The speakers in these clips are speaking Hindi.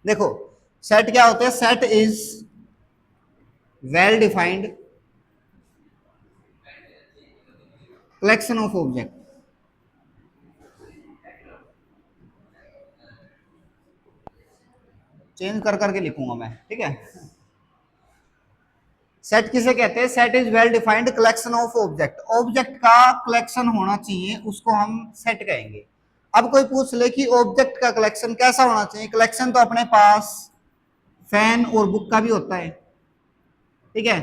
देखो सेट क्या होते हैं, set is well defined collection of object. Change कर करके लिखूंगा मैं, ठीक है। सेट किसे कहते हैं, set is well defined collection of object, object का कलेक्शन होना चाहिए उसको हम सेट कहेंगे। अब कोई पूछ ले कि ऑब्जेक्ट का कलेक्शन कैसा होना चाहिए, कलेक्शन तो अपने पास फैन और बुक का भी होता है, ठीक है,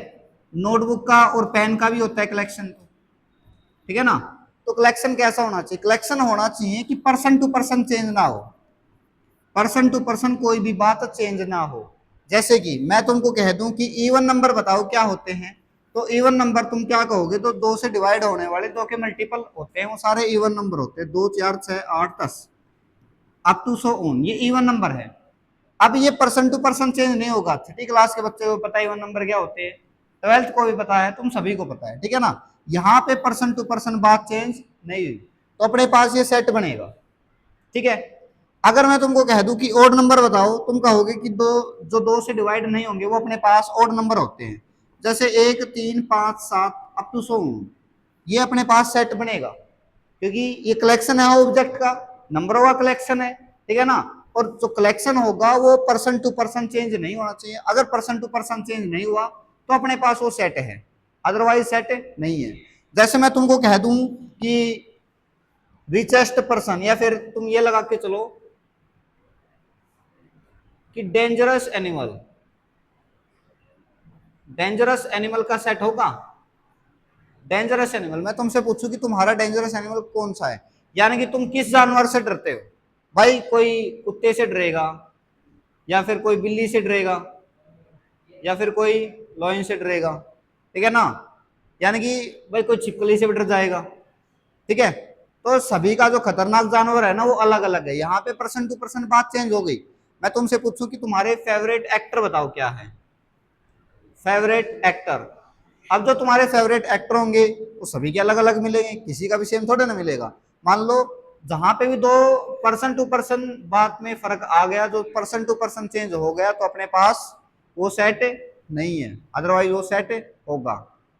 नोटबुक का और पेन का भी होता है कलेक्शन, ठीक है ना। तो कलेक्शन कैसा होना चाहिए, कलेक्शन होना चाहिए कि पर्सन टू पर्सन चेंज ना हो, पर्सन टू पर्सन कोई भी बात चेंज ना हो। जैसे कि मैं तुमको कह दूं कि इवन नंबर बताओ क्या होते हैं, तो इवन नंबर तुम क्या कहोगे, तो दो से डिवाइड होने वाले, दो के मल्टीपल होते हैं वो सारे इवन नंबर होते हैं, 2 4 6 8 10 अप टू सो ऑन, ये इवन नंबर है। अब ये पर्सन टू पर्सन चेंज नहीं होगा, छठी क्लास के बच्चे को पता है इवन नंबर क्या होते हैं, ट्वेल्थ को भी पता है, तुम सभी को पता है, ठीक है ना। यहाँ पे पर्सन टू पर्सन बात चेंज नहीं हुई, तो अपने पास ये सेट बनेगा, ठीक है। अगर मैं तुमको कह दूं कि ओड नंबर बताओ, तुम कहोगे कि दो जो दो से डिवाइड नहीं होंगे वो अपने पास ओड नंबर होते हैं, जैसे 1 3 5 7 अप टू सो, ये अपने पास सेट बनेगा, क्योंकि ये कलेक्शन है ऑब्जेक्ट का, नंबरों का कलेक्शन है, ठीक है ना। और जो कलेक्शन होगा वो पर्सन टू पर्सन चेंज नहीं होना चाहिए, अगर पर्सन टू पर्सन चेंज नहीं हुआ तो अपने पास वो सेट है, अदरवाइज सेट नहीं है। जैसे मैं तुमको कह दूं कि रिचेस्ट पर्सन, या फिर तुम ये लगा के चलो कि डेंजरस एनिमल, डेंजरस एनिमल का सेट होगा, डेंजरस एनिमल, मैं तुमसे पूछूं कि तुम्हारा डेंजरस एनिमल कौन सा है, यानी कि तुम किस जानवर से डरते हो, भाई कोई कुत्ते से डरेगा, या फिर कोई बिल्ली से डरेगा, या फिर कोई लॉयन से डरेगा, ठीक है ना, यानी कि भाई कोई छिपकली से भी डर जाएगा, ठीक है। तो सभी का जो खतरनाक जानवर है ना वो अलग अलग है, यहाँ पे पर्सन टू पर्सन बात चेंज हो गई। मैं तुमसे पूछूं कि तुम्हारे फेवरेट एक्टर बताओ क्या है, फेवरेट एक्टर, अब जो तुम्हारे फेवरेट एक्टर होंगे वो सभी के अलग अलग मिलेंगे, किसी का भी सेम थोड़े ना मिलेगा। मान लो जहां पे भी दो पर्सन टू पर्सन बात में फर्क आ गया, जो पर्सन टू पर्सन चेंज हो गया, तो अपने पास वो सेट नहीं है, अदरवाइज वो सेट होगा,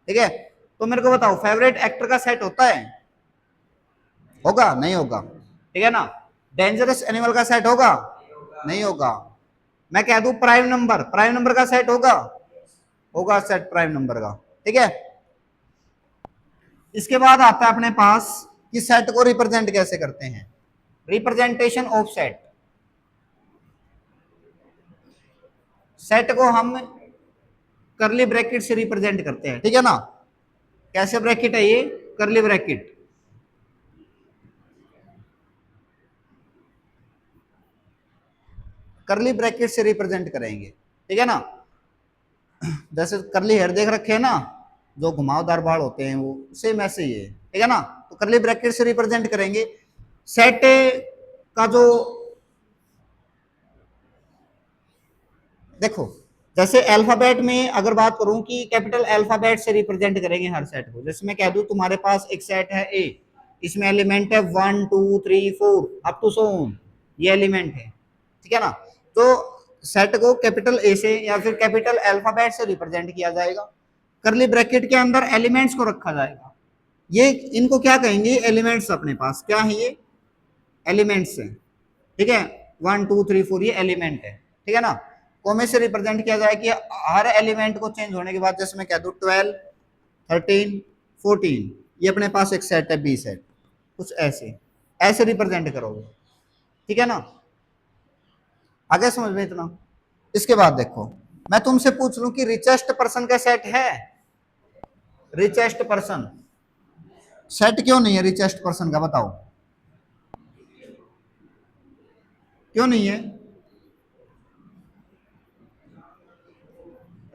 ठीक है। तो मेरे को बताओ फेवरेट एक्टर का सेट होता है, होगा नहीं होगा, ठीक है ना। डेंजरस एनिमल का सेट होगा, नहीं होगा। मैं कह दूं प्राइम नंबर, प्राइम नंबर का सेट होगा, होगा सेट प्राइम नंबर का, ठीक है। इसके बाद आता है अपने पास कि सेट को रिप्रेजेंट कैसे करते हैं, रिप्रेजेंटेशन ऑफ सेट, सेट को हम करली ब्रैकेट से रिप्रेजेंट करते हैं, ठीक है ना। कैसे ब्रैकेट है ये, करली ब्रैकेट, करली ब्रैकेट से रिप्रेजेंट करेंगे, ठीक है ना। जैसे करली हेयर देख रखे हैं ना, जो घुमावदार बाल होते हैं वो सेम ऐसे ही है, ठीक है ना। तो करली ब्रैकेट से रिप्रेजेंट करेंगे सेट का जो, देखो जैसे अल्फाबेट में अगर बात करूं कि कैपिटल अल्फाबेट से रिप्रेजेंट करेंगे हर सेट को, जैसे मैं कह दूं तुम्हारे पास एक सेट है ए, इसमें एलिमेंट है 1 2 3 4 अप टू सो ऑन, ये एलिमेंट है, ठीक है ना। तो सेट को कैपिटल ए से या फिर कैपिटल अल्फाबेट से रिप्रेजेंट किया जाएगा, करली ब्रैकेट के अंदर एलिमेंट्स को रखा जाएगा, ये इनको क्या कहेंगे, एलिमेंट्स, अपने पास क्या है ये, एलिमेंट्स है, ठीक है। 1 2 3 4 ये एलिमेंट है, ठीक है ना। कॉमे से रिप्रेजेंट किया जाए कि हर एलिमेंट को चेंज होने के बाद, जैसे मैं कह दूं 12 13 14, ये अपने पास एक सेट है बी सेट, कुछ ऐसे ऐसे रिप्रेजेंट करोगे, ठीक है ना। आगे समझ में इतना। इसके बाद देखो मैं तुमसे पूछ लूं कि रिचेस्ट पर्सन का सेट है, रिचेस्ट पर्सन सेट क्यों नहीं है, रिचेस्ट पर्सन का बताओ क्यों नहीं है,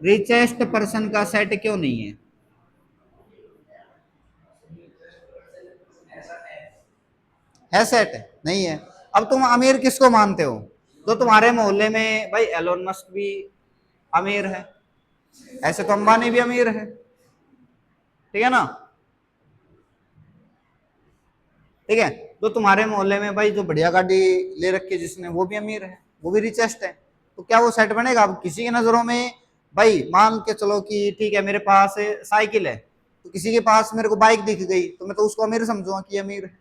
रिचेस्ट पर्सन का सेट क्यों नहीं है सेट नहीं है। अब तुम अमीर किसको मानते हो, तो तुम्हारे मोहल्ले में भाई एलोन मस्क भी अमीर है, ऐसे तो अंबानी भी अमीर है, ठीक है ना, ठीक है। तो तुम्हारे मोहल्ले में भाई जो बढ़िया गाड़ी ले रखी है जिसने, वो भी अमीर है, वो भी रिचेस्ट है, तो क्या वो सेट बनेगा? अब किसी की नजरों में भाई मान के चलो कि ठीक है मेरे पास साइकिल है, तो किसी के पास मेरे को बाइक दिख गई तो मैं तो उसको अमीर समझूंगा कि अमीर है।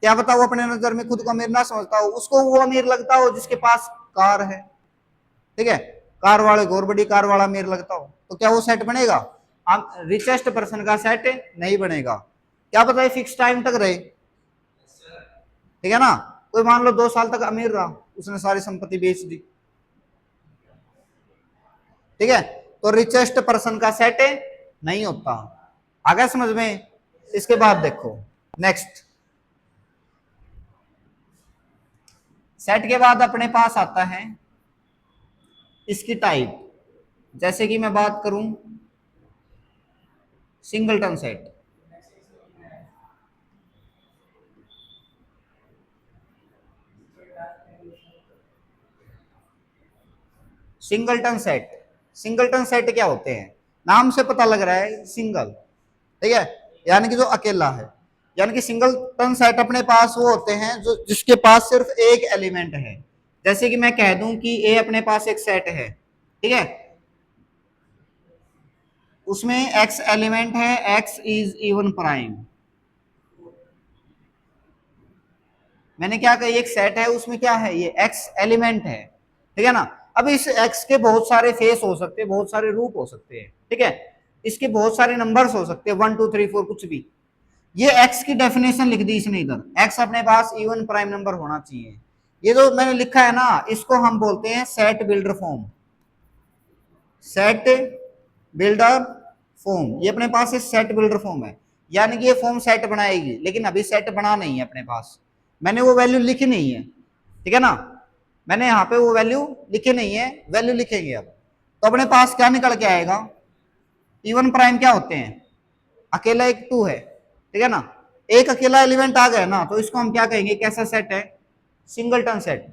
क्या पता वो अपने नजर में खुद को अमीर ना समझता हो, उसको वो अमीर लगता हो जिसके पास कार है। ठीक है, कार वाले को और बड़ी कार वाला अमीर लगता हो, तो क्या वो सेट बनेगा? रिचेस्ट पर्सन का सेट नहीं बनेगा। क्या पता है फिक्स टाइम तक रहे, ठीक है ना। कोई मान लो 2 साल तक अमीर रहा, उसने सारी संपत्ति बेच दी, ठीक है, तो रिचेस्ट पर्सन का सेट नहीं होता। आ गया समझ में? इसके बाद देखो नेक्स्ट, सेट के बाद अपने पास आता है इसकी टाइप। जैसे कि मैं बात करूं singleton set, singleton set, singleton set क्या होते हैं? नाम से पता लग रहा है सिंगल, ठीक है, यानी कि जो अकेला है। यानी कि सिंगलटन सेट अपने पास वो होते हैं जो जिसके पास सिर्फ एक एलिमेंट है। जैसे कि मैं कह दूं कि ए अपने पास एक सेट है, ठीक है, उसमें एक्स एलिमेंट है, एक्स इज इवन प्राइम। मैंने क्या कही, एक सेट है उसमें क्या है, ये एक्स एलिमेंट है, ठीक है ना। अब इस एक्स के बहुत सारे फेस हो सकते हैं, बहुत सारे रूप हो सकते हैं, ठीक है, इसके बहुत सारे नंबर्स हो सकते हैं, 1 2 3 4 कुछ भी। ये एक्स की डेफिनेशन लिख दी इसने इधर, एक्स अपने पास इवन प्राइम नंबर होना चाहिए। ये जो मैंने लिखा है ना, इसको हम बोलते हैं set builder form, set builder form. ये अपने पास सेट बिल्डर फॉर्म है, यानी कि ये फॉर्म सेट बनाएगी, लेकिन अभी सेट बना नहीं है अपने पास, मैंने वो वैल्यू लिखी नहीं है, ठीक है ना, मैंने यहाँ पे वो वैल्यू लिखी नहीं है, वैल्यू लिखेंगे अब। तो अपने पास क्या निकल के आएगा, इवन प्राइम क्या होते हैं, अकेला एक 2 है, ठीक है ना, एक अकेला एलिमेंट आ गया ना, तो इसको हम क्या कहेंगे, कैसा सेट है, सिंगलटन सेट।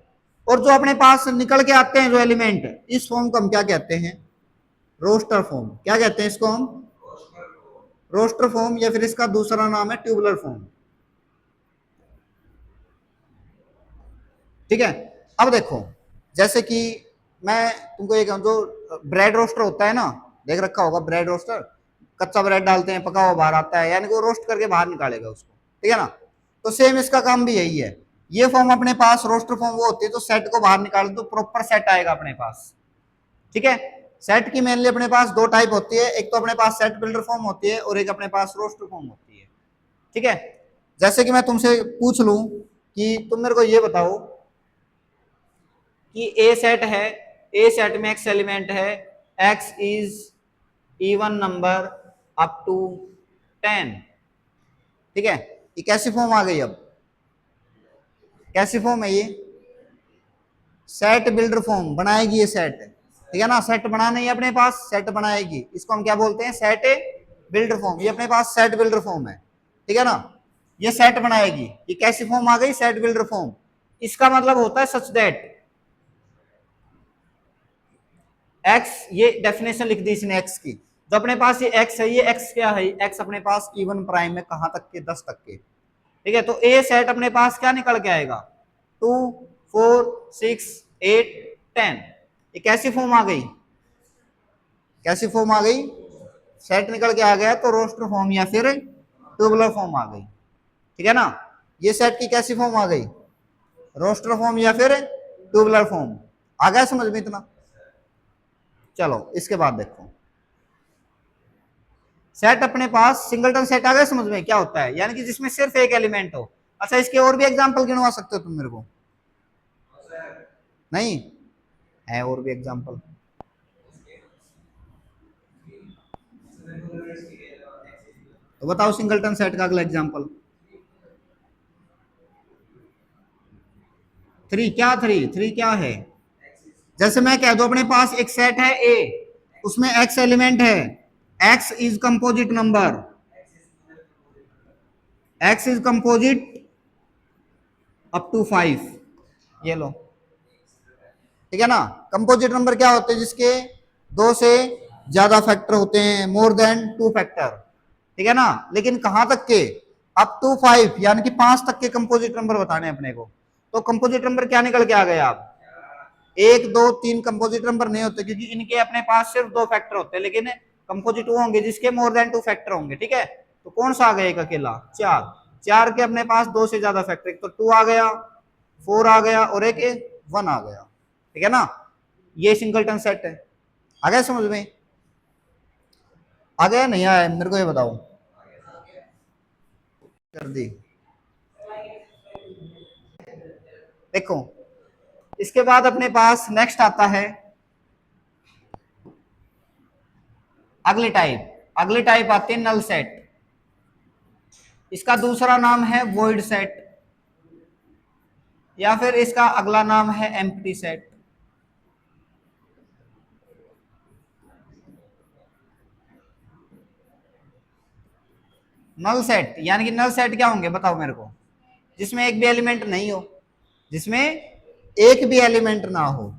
और जो अपने पास निकल के आते हैं जो एलिमेंट, इस फॉर्म को हम क्या कहते हैं, रोस्टर फॉर्म। क्या कहते हैं इसको हम, रोस्टर फॉर्म, या फिर इसका दूसरा नाम है ट्यूबुलर फॉर्म, ठीक है। अब देखो, जैसे कि मैं तुमको ये कहूं, जो ब्रेड रोस्टर होता है ना, देख रखा होगा ब्रेड रोस्टर, कच्चा ब्रेड डालते हैं, पका हुआ बाहर आता है, यानी कि वो रोस्ट करके बाहर निकालेगा उसको, ठीक है ना। तो सेम इसका काम भी यही है। ये फॉर्म अपने पास रोस्टर फॉर्म वो होती है तो सेट को बाहर निकाल दो, प्रॉपर सेट आएगा अपने पास, ठीक है। सेट की मेनली अपने पास 2 टाइप होती है, एक तो अपने पास सेट बिल्डर फॉर्म होती है और एक अपने पास रोस्टर फॉर्म होती है, ठीक है। जैसे कि मैं तुमसे पूछ लूं कि तुम मेरे को ये बताओ कि ए सेट है, ए सेट में एक्स एलिमेंट है, x is even number up to 10, ठीक है, ये कैसी फॉर्म आ गई, अब कैसी फॉर्म है ये, सेट बिल्डर फॉर्म बनाएगी ये सेट, ठीक है ना, सेट बनाना ही अपने पास, सेट बनाएगी, इसको हम क्या बोलते हैं, सेट बिल्डर फॉर्म। ये अपने पास सेट बिल्डर फॉर्म है, ठीक है ना, ये सेट बनाएगी, ये कैसी फॉर्म आ गई, सेट बिल्डर फॉर्म। इसका मतलब होता है सच दैट एक्स, ये डेफिनेशन लिख दी इसने एक्स की, जो अपने पास ये एक्स है, ये एक्स क्या है, एक्स अपने पास इवन प्राइम में कहां तक के, 10 तक के, ठीक है। तो ए सेट अपने पास क्या निकल के आएगा, 2 4 6 8 10। ये कैसी फॉर्म आ गई, कैसी फॉर्म आ गई, सेट निकल के आ गया तो रोस्टर फॉर्म या फिर ट्यूबुलर फॉर्म आ गई, ठीक है ना। ये सेट की कैसी फॉर्म आ गई, रोस्टर फॉर्म या फिर ट्यूबुलर फॉर्म। आ गया समझ में इतना? चलो इसके बाद देखो, सेट अपने पास सिंगलटन सेट आ गया समझ में क्या होता है, यानी कि जिसमें सिर्फ एक एलिमेंट हो। अच्छा, इसके और भी एग्जांपल गिनवा सकते हो तुम मेरे को? नहीं है और भी एग्जांपल? तो बताओ सिंगलटन सेट का अगला एग्जांपल। 3 क्या, 3 क्या है, जैसे मैं कह दो अपने पास एक सेट है ए, उसमें एक्स एलिमेंट है, x is composite number, x is composite up to 5, ये लो, ठीक है ना। कंपोजिट नंबर क्या होते हैं, जिसके 2 से ज्यादा फैक्टर होते हैं, मोर देन 2 फैक्टर, ठीक है ना। लेकिन कहां तक के, अप टू 5, यानी कि 5 तक के कंपोजिट नंबर बताने अपने को। तो कंपोजिट नंबर क्या निकल के आ गया आप, एक दो तीन कंपोजिट नंबर नहीं होते, क्योंकि इनके अपने पास सिर्फ दो फैक्टर होते हैं, लेकिन कंपोजिट वो होंगे जिसके मोर देन टू फैक्टर होंगे। ठीक है, तो कौन सा आ गया एक अकेला? चार। चार के अपने पास दो से ज्यादा फैक्टर, एक तो टू आ गया, फोर आ गया और एक वन आ गया। ठीक है ना, ये सिंगलटन सेट है। आ गया समझ में? आ गया नहीं आया मेरे को ये बताओ। कर दी। देखो इसके बाद अपने पास नेक्स्ट आता है अगली टाइप। अगली टाइप आती है नल सेट। इसका दूसरा नाम है वॉइड सेट, या फिर इसका अगला नाम है एम्प्टी सेट। नल सेट यानी कि नल सेट क्या होंगे बताओ मेरे को? जिसमें एक भी एलिमेंट नहीं हो, जिसमें एक भी एलिमेंट ना हो।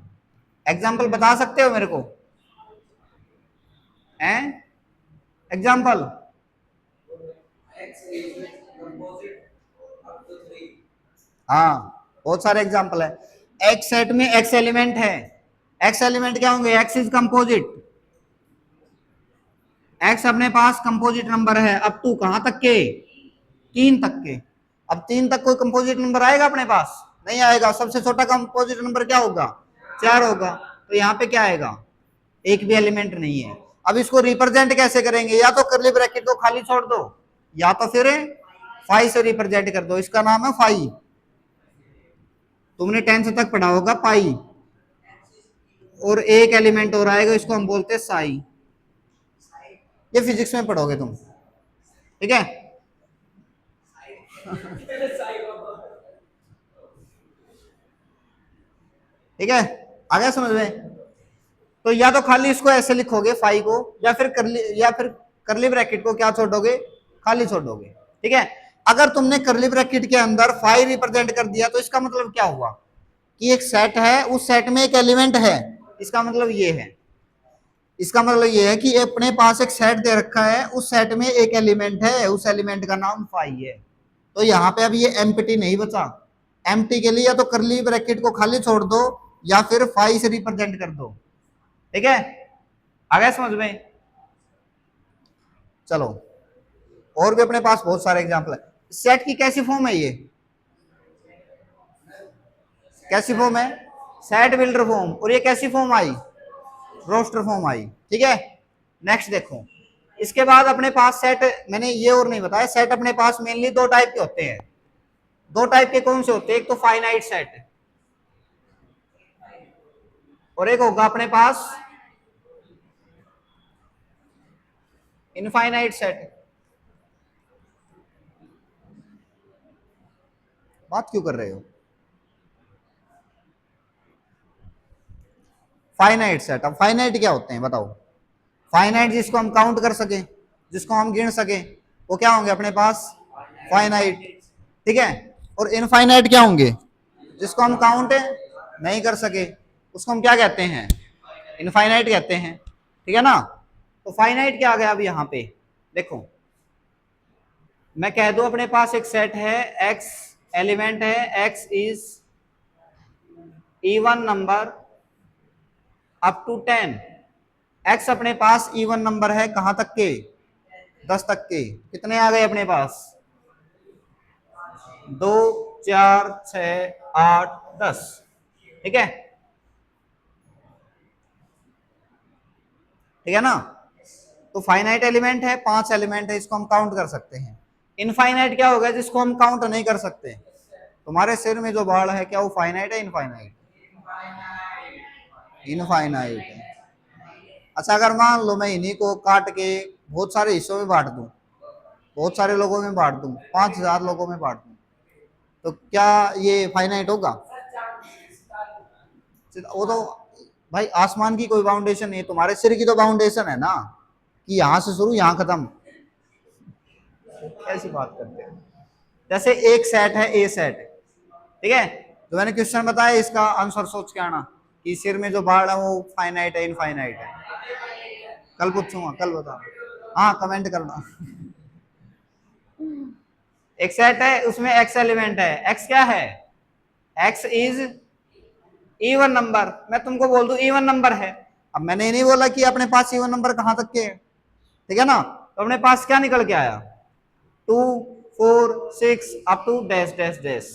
एग्जाम्पल बता सकते हो मेरे को? हैं एग्जाम्पल? हाँ बहुत सारे एग्जाम्पल है। एक्स सेट में एक्स एलिमेंट है। एक्स एलिमेंट क्या होंगे? X is composite. एक्स अपने पास कंपोजिट नंबर है अप टू कहां तक के? तीन तक के। अब तीन तक कोई कंपोजिट नंबर आएगा अपने पास? नहीं आएगा। सबसे छोटा कंपोजिट नंबर क्या होगा? चार होगा। तो यहाँ पे क्या आएगा? एक भी एलिमेंट नहीं है। अब इसको रिप्रेजेंट कैसे करेंगे? या तो कर्ली ब्रैकेट को खाली छोड़ दो, या तो फिर फाई से रिप्रेजेंट कर दो। इसका नाम है फाई। तुमने 10th तक पढ़ा होगा पाई। और एक एलिमेंट और आएगा, इसको हम बोलते हैं साई। ये फिजिक्स में पढ़ोगे तुम। ठीक है ठीक है, आ गया समझ में? तो या तो खाली इसको ऐसे लिखोगे फाई को, या फिर करली ब्रैकेट को क्या छोड़ोगे? खाली छोड़ोगे। ठीक है, अगर तुमने करली ब्रैकेट के अंदर फाई रिप्रेजेंट कर दिया तो इसका मतलब क्या हुआ? कि एक सेट है, उस सेट में एक एलिमेंट है। इसका मतलब ये है, इसका मतलब ये है कि अपने पास एक सेट दे रखा है, उस सेट में एक एलिमेंट है, उस एलिमेंट का नाम फाई है। तो यहाँ पे अब ये एम्प्टी नहीं बचा। एम्प्टी के लिए या तो करली ब्रैकेट को खाली छोड़ दो, या फिर फाई से रिप्रेजेंट कर दो। ठीक है, आ गया समझ में? चलो और भी अपने पास बहुत सारे एग्जांपल है। सेट की कैसी फॉर्म है ये? कैसी फॉर्म है? Set builder form. और ये कैसी form I? Roster form I. ठीक है, नेक्स्ट देखो। इसके बाद अपने पास सेट, मैंने ये और नहीं बताया, सेट अपने पास मेनली दो टाइप के होते हैं। दो टाइप के कौन से होते हैं? एक तो फाइनाइट सेट, और एक होगा अपने पास इनफाइनाइट सेट। बात क्यों कर रहे हो? Finite set. अब फाइनाइट क्या होते हैं बताओ? फाइनाइट जिसको हम काउंट कर सके, जिसको हम गिन सके, वो क्या होंगे अपने पास? फाइनाइट। ठीक है, और इनफाइनाइट क्या होंगे? जिसको हम काउंट नहीं कर सके, उसको हम क्या कहते हैं? इनफाइनाइट कहते हैं। ठीक है ना, तो फाइनाइट क्या आ गया अब यहाँ पे? देखो मैं कह दूं अपने पास एक सेट है, एक्स एलिमेंट है, x is even number up to 10। X अपने पास इवन नंबर है कहां तक के? 10 तक के। कितने आ गए अपने पास? 2 4 6 8 10। ठीक है, ठीक है ना, तो फाइनाइट एलिमेंट है, 5 एलिमेंट है, इसको हम काउंट कर सकते हैं। इनफाइनाइट क्या होगा? जिसको हम काउंट नहीं कर सकते। तुम्हारे सिर में जो बाल है क्या वो फाइनाइट है इनफाइनाइट? इनफाइनाइट है। अच्छा अगर मान लो मैं इन्हीं को काट के बहुत सारे हिस्सों में बांट दूं, बहुत सारे लोगों में बांट दूं, 5000 लोगों में बांट दूं, तो क्या ये फाइनाइट होगा? वो तो भाई आसमान की कोई बाउंडेशन नहीं है, तुम्हारे सिर की तो बाउंडेशन है ना, कि यहां से शुरू यहां खत्म। कैसी बात करते हैं? जैसे एक सेट है ए सेट। ठीक है, तो मैंने क्वेश्चन बताया, इसका आंसर सोच के आना कि सिर में जो बाढ़ है वो फाइनाइट है इनफाइनाइट है। कल पूछूंगा, कल बता। हाँ कमेंट करना। एक सेट है, उसमें एक्स एलिमेंट है। एक्स क्या है? एक्स इज इवन नंबर, मैं तुमको बोल दूं इवन नंबर है, अब मैंने ये नहीं बोला कि अपने पास इवन नंबर कहां तक के हैं, ठीक है ना, तो अपने पास क्या निकल के आया 2 4 6 up to dash dash dash,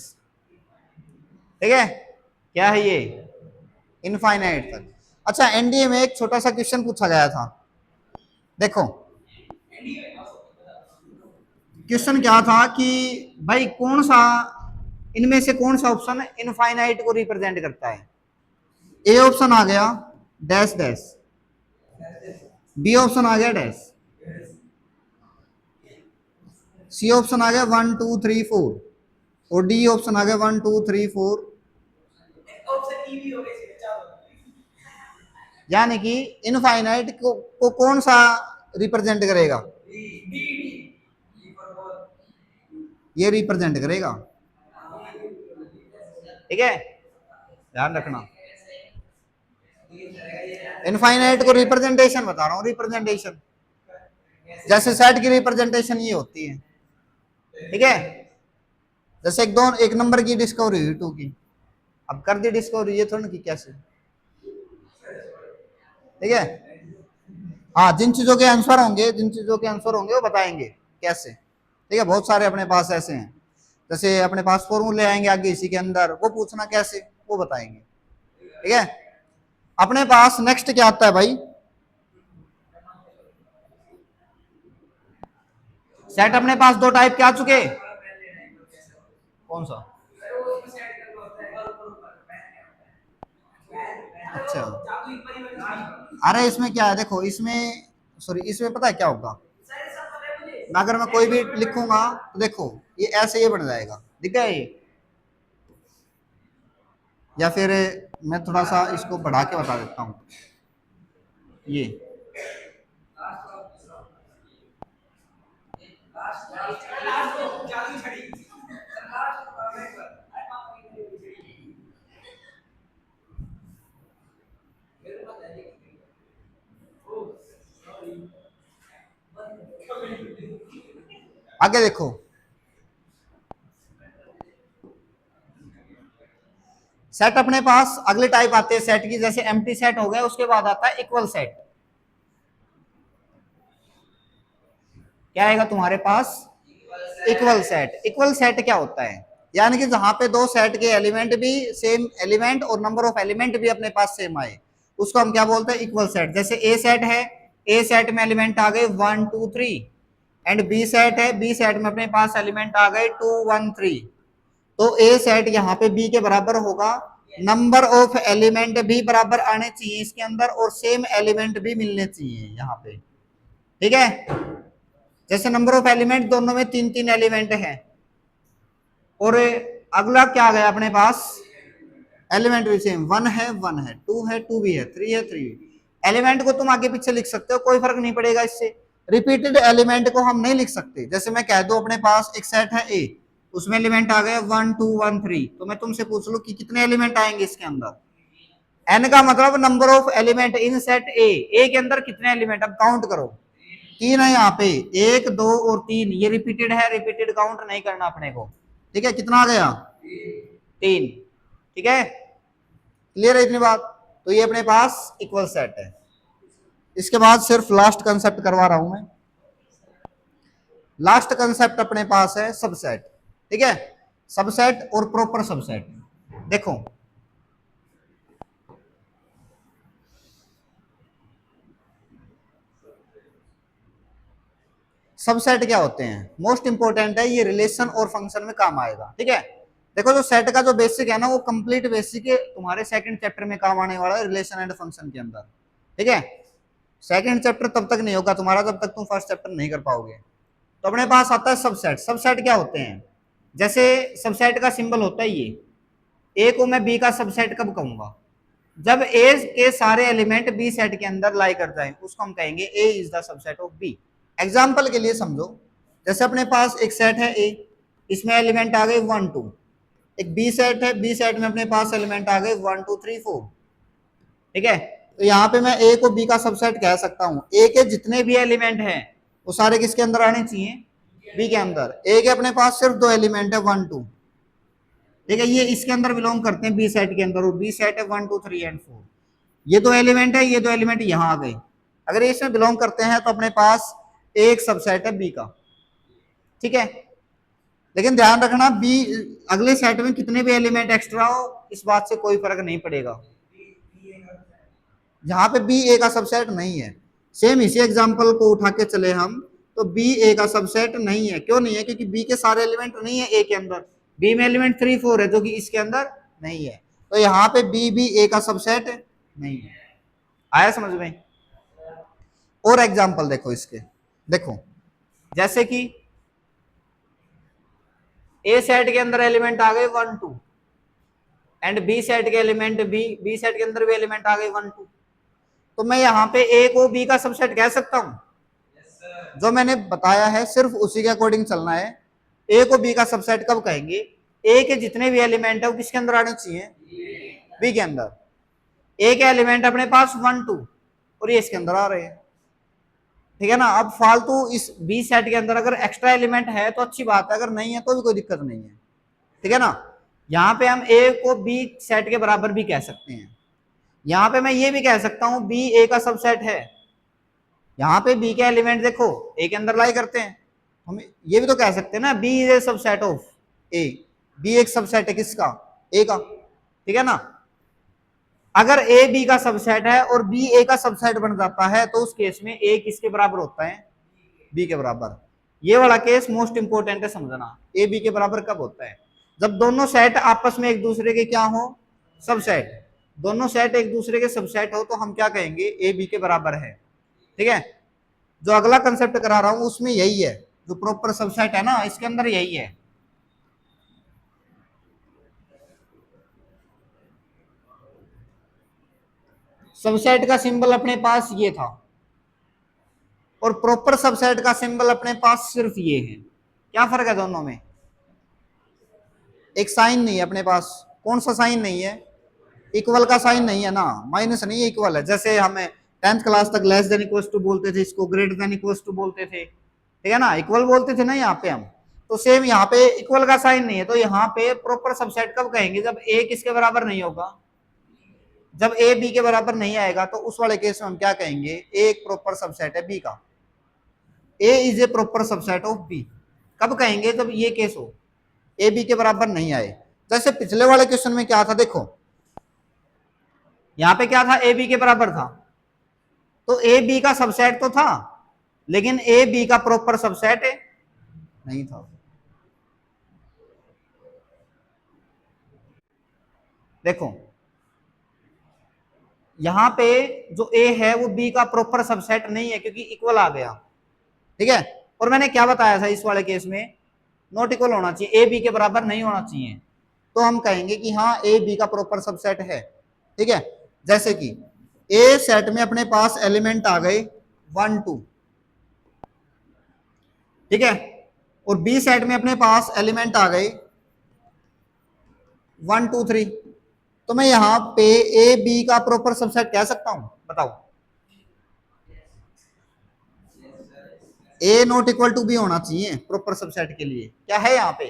ठीक है, क्या है ये इनफाइनाइट तक। अच्छा एनडीए में एक छोटा सा क्वेश्चन पूछा गया था, देखो क्वेश्चन क्या था कि भाई कौन सा इनमें से कौन सा ऑप्शन इनफाइनाइट को रिप्रेजेंट करता है। ए ऑप्शन आ गया डैश डैश, बी ऑप्शन आ गया डैश, सी ऑप्शन आ गया 1 2 3 4 और डी ऑप्शन आ गया 1 2 3 4, यानी कि इनफाइनाइट को कौन सा रिप्रेजेंट करेगा, ये रिप्रेजेंट करेगा, ठीक है, ध्यान रखना इनफाइनाइट को रिप्रेजेंटेशन बता रहा हूं, रिप्रेजेंटेशन जैसे सेट की रिप्रेजेंटेशन ये होती है, ठीक है, जैसे एक नंबर की डिस्कवरी हुई 2 की, अब कर दी डिस्कवरी, ये थोड़ा कि कैसे, ठीक है, हाँ जिन चीजों के आंसर होंगे वो बताएंगे कैसे, ठीक है, बहुत सारे अपने पास ऐसे हैं, जैसे अपने पास फॉर्मूले आएंगे आगे इसी के अंदर, वो पूछना कैसे वो बताएंगे, ठीक है। अपने पास नेक्स्ट क्या आता है भाई, सेट अपने पास 2 टाइप के आ चुके, कौन सा, अच्छा अरे इसमें क्या है देखो, इसमें सॉरी इसमें पता है क्या होगा, अगर मैं कोई भी लिखूंगा तो देखो ये ऐसे ये बन जाएगा, दिख गया ये, या फिर मैं थोड़ा सा इसको बढ़ा के बता देता हूँ, ये आगे देखो, सेट अपने पास अगले टाइप आते हैं सेट की, जैसे एम्प्टी सेट हो गया, उसके बाद आता है इक्वल सेट, क्या आएगा तुम्हारे पास इक्वल सेट। इक्वल सेट क्या होता है, यानी कि जहां पे 2 सेट के एलिमेंट भी सेम एलिमेंट और नंबर ऑफ एलिमेंट भी अपने पास सेम आए, उसको हम क्या बोलते हैं इक्वल सेट। जैसे ए सेट है, ए सेट में एलिमेंट आ गए 1 2 3, एंड बी सेट है, बी सेट में अपने पास एलिमेंट आ गए 2 1 3, तो ए सेट यहाँ पे बी के बराबर होगा, नंबर ऑफ एलिमेंट भी बराबर आने चाहिए इसके अंदर और सेम एलिमेंट भी मिलने चाहिए यहाँ पे, ठीक है। जैसे नंबर ऑफ एलिमेंट दोनों में 3 3 एलिमेंट है, और अगला क्या आ गया अपने पास एलिमेंट भी सेम, 1 है 1 है, 2 है 2 भी है, 3 है 3 भी। एलिमेंट को तुम आगे पीछे लिख सकते हो, कोई फर्क नहीं पड़ेगा इससे। रिपीटेड एलिमेंट को हम नहीं लिख सकते, जैसे मैं कह दूं अपने पास एक सेट है ए, उसमें एलिमेंट आ गए 1 2 1 3, तो मैं तुमसे पूछ लूं कि कितने एलिमेंट आएंगे इसके अंदर, एन का मतलब number of element in set ए के अंदर कितने एलिमेंट, अब काउंट करो, 3 है यहाँ पे, 1 2 और 3, ये रिपीटेड है, रिपीटेड काउंट नहीं करना अपने को, ठीक है, कितना आ गया 3, ठीक है, क्लियर है इतनी बात, तो ये अपने पास इक्वल सेट है। इसके बाद सिर्फ लास्ट कंसेप्ट करवा रहा हूं मैं, लास्ट कंसेप्ट अपने पास है सबसेट, ठीक है, सबसेट और प्रॉपर सबसेट। देखो सबसेट क्या होते हैं, मोस्ट इंपोर्टेंट है, ये रिलेशन और फंक्शन में काम आएगा, ठीक है। देखो जो सेट का जो बेसिक है ना, वो कंप्लीट बेसिक है तुम्हारे सेकंड चैप्टर में काम आने वाला है, रिलेशन एंड फंक्शन के अंदर, ठीक है। सेकंड चैप्टर तब तक नहीं होगा तुम्हारा जब तक तुम फर्स्ट चैप्टर नहीं कर पाओगे। तो अपने पास आता है सबसेट। सबसेट क्या होते हैं, जैसे सबसेट का सिंबल होता है ये, ए को मैं बी का सबसेट कब कहूंगा, जब ए के सारे एलिमेंट बी सेट के अंदर लाई कर जाए, उसको हम कहेंगे A is the subset of B. Example के लिए समझो, जैसे अपने पास एक सेट है ए, इसमें एलिमेंट आ गए 1 2, एक बी सेट है, बी सेट में अपने पास एलिमेंट आ गए 1 2 3 4, ठीक है। तो यहाँ पे मैं ए को बी का सबसेट कह सकता हूँ, ए के जितने भी एलिमेंट हैं वो सारे किसके अंदर आने चाहिए, बी के अंदर। ए के अपने पास सिर्फ 2 एलिमेंट है 1 2, ठीक है, ये इसके अंदर बिलोंग करते हैं बी सेट के अंदर, और बी सेट है 1 2 3 एंड 4। ये दो एलिमेंट है, ये दो एलिमेंट यहाँ आ गए। अगर ये इसमें बिलोंग करते हैं तो अपने पास एक सबसेट है बी का। ठीक है, लेकिन ध्यान रखना बी अगले सेट में कितने भी एलिमेंट एक्स्ट्रा हो इस बात से कोई फर्क नहीं पड़ेगा। जहां पे बी ए का सबसेट नहीं है, सेम इसी एग्जांपल को उठा के चले हम, तो बी ए का सबसेट नहीं है। क्यों नहीं है? क्योंकि बी के सारे एलिमेंट नहीं है ए के अंदर, बी में एलिमेंट 3 4 है जो कि इसके अंदर नहीं है, तो यहाँ पे बी भी ए का सबसेट नहीं है। आया समझ में? और एग्जांपल देखो इसके, देखो जैसे कि ए सेट के अंदर एलिमेंट आ गए 1 2, एंड बी सेट के एलिमेंट बी सेट के अंदर भी एलिमेंट आ गए 1 2, तो मैं यहाँ पे ए को बी का सबसेट कह सकता हूँ? जो मैंने बताया है सिर्फ उसी के अकॉर्डिंग चलना है। ए को बी का सबसेट कब कहेंगे? ए के जितने भी एलिमेंट है वो किसके अंदर आने चाहिए? बी के अंदर। ए के एलिमेंट अपने पास 1 2 और ये इसके अंदर आ रहे हैं। ठीक है ना? अब फालतू इस बी सेट के अंदर अगर एक्स्ट्रा एलिमेंट है तो अच्छी बात है, अगर नहीं है तो भी कोई दिक्कत नहीं है। ठीक है ना? यहाँ पे हम ए को बी सेट के बराबर भी कह सकते हैं। यहाँ पे मैं ये भी कह सकता हूँ बी ए का सबसेट है। यहाँ पे बी के एलिमेंट देखो ए के अंदर लाई करते हैं, हम ये भी तो कह सकते हैं ना B is a subset of A. B एक सबसेट है किसका? ए का। ठीक है ना? अगर ए बी का सबसेट है और बी ए का सबसेट बन जाता है तो उस केस में ए किसके बराबर होता है? बी के बराबर। ये वाला केस मोस्ट इंपोर्टेंट है समझना। ए बी के बराबर कब होता है? जब दोनों सेट आपस में एक दूसरे के क्या हो? सबसेट। दोनों सेट एक दूसरे के सबसेट हो तो हम क्या कहेंगे? ए बी के बराबर है। ठीक है? जो अगला कंसेप्ट करा रहा हूं उसमें यही है, जो प्रॉपर सबसेट है ना इसके अंदर यही है। सबसेट का सिंबल अपने पास ये था और प्रॉपर सबसेट का सिंबल अपने पास सिर्फ ये है। क्या फर्क है दोनों में? एक साइन नहीं है अपने पास। कौन सा साइन नहीं है? इक्वल का साइन नहीं है ना, माइनस नहीं है, इक्वल है। जैसे हमें 10th क्लास तक लेस देन इक्वल टू बोलते थे, इसको ग्रेटर देन इक्वल टू बोलते थे। ठीक है ना? इक्वल बोलते थे ना यहाँ पे हम, तो सेम यहाँ पे इक्वल का साइन नहीं है, तो यहाँ पे प्रॉपर सबसेट कब कहेंगे? जब ए किसके बराबर नहीं होगा? जब ए बी के बराबर नहीं आएगा तो उस वाले केस में हम क्या कहेंगे? ए एक प्रॉपर सबसेट है बी का। A is a proper subset of B. कब कहेंगे? जब ये केस हो, ए बी के बराबर नहीं आए। जैसे पिछले वाले क्वेश्चन में क्या था देखो, यहां पे क्या था? ए बी के बराबर था, तो ए बी का सबसेट तो था लेकिन ए बी का प्रॉपर सबसेट नहीं था। देखो यहां पे जो ए है वो बी का प्रॉपर सबसेट नहीं है क्योंकि इक्वल आ गया। ठीक है? और मैंने क्या बताया था इस वाले केस में? नॉट इक्वल होना चाहिए, ए बी के बराबर नहीं होना चाहिए। तो हम कहेंगे कि हाँ ए बी का प्रॉपर सबसेट है। ठीक है? जैसे कि ए सेट में अपने पास एलिमेंट आ गए 1 2, ठीक है, और बी सेट में अपने पास एलिमेंट आ गए 1 2 3, तो मैं यहां पे ए बी का प्रॉपर सबसेट कह सकता हूं? बताओ। ए नॉट इक्वल टू बी होना चाहिए प्रॉपर सबसेट के लिए। क्या है यहाँ पे?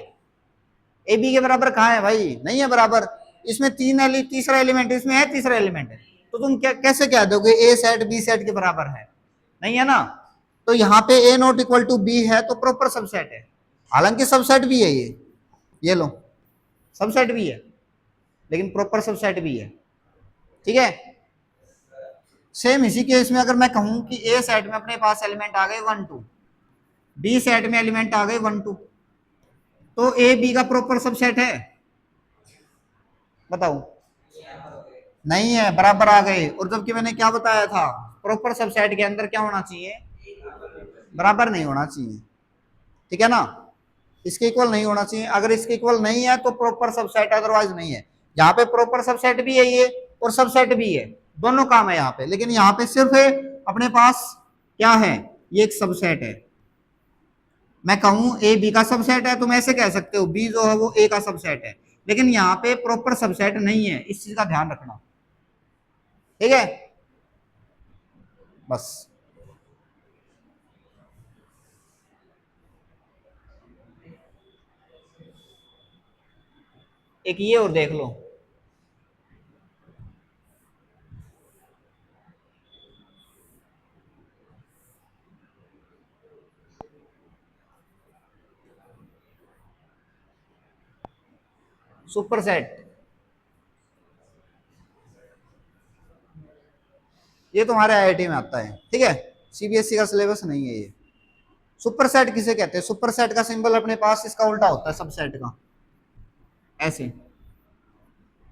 ए बी के बराबर कहाँ है भाई? नहीं है बराबर। इसमें तीसरा एलिमेंट, इसमें है तीसरा एलिमेंट है, तो तुम क्या कैसे कह दोगे ए सेट बी सेट के बराबर है? नहीं है ना? तो यहाँ पे ए नॉट इक्वल टू बी है तो प्रॉपर सबसेट है। हालांकि सबसेट भी है ये लो, सबसेट भी है लेकिन प्रॉपर सबसेट भी है। ठीक है? सेम इसी केस में अगर मैं कहूं कि ए सेट में अपने पास एलिमेंट आ गए 1 2, बी सेट में एलिमेंट आ गए 1 2, तो ए बी का प्रॉपर सबसेट है? बताओ। नहीं है, बराबर आ गए। और जबकि मैंने क्या बताया था? प्रॉपर सबसेट के अंदर क्या होना चाहिए? बराबर नहीं होना चाहिए। ठीक है ना? इसके इक्वल नहीं होना चाहिए। अगर इसके इक्वल नहीं है तो प्रॉपर सबसेट, अदरवाइज नहीं है। यहाँ पे प्रॉपर सबसेट भी है ये और सबसेट भी है, दोनों काम है यहाँ पे, लेकिन यहाँ पे सिर्फ है अपने पास क्या है? ये एक सबसेट है। मैं कहूं ए बी का सबसेट है, तुम ऐसे कह सकते हो बी जो है वो ए का सबसेट है, लेकिन यहाँ पे प्रॉपर सबसेट नहीं है, इस चीज का ध्यान रखना। ठीक है? बस। एक ये और देख लो, सुपरसेट। ये तुम्हारे आईआईटी में आता है, ठीक है, सीबीएसई का सिलेबस नहीं है ये। सुपरसेट किसे कहते हैं? सुपरसेट का सिंबल अपने पास इसका उल्टा होता है सबसेट का, ऐसे।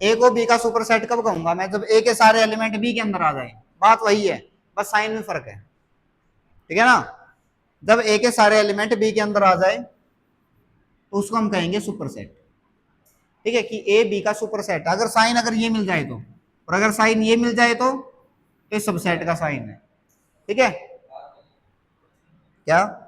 ए को बी का सुपरसेट कब कहूंगा मैं? जब ए के सारे एलिमेंट बी के अंदर आ जाए। बात वही है, बस साइन में फर्क है, ठीक है ना। जब ए के सारे एलिमेंट बी के अंदर आ जाए तो उसको हम कहेंगे सुपरसेट, ठीक है, कि ए बी का सुपरसेट। अगर साइन अगर ये मिल जाए तो, और अगर साइन ये मिल जाए तो सबसेट का साइन है, ठीक है। क्या?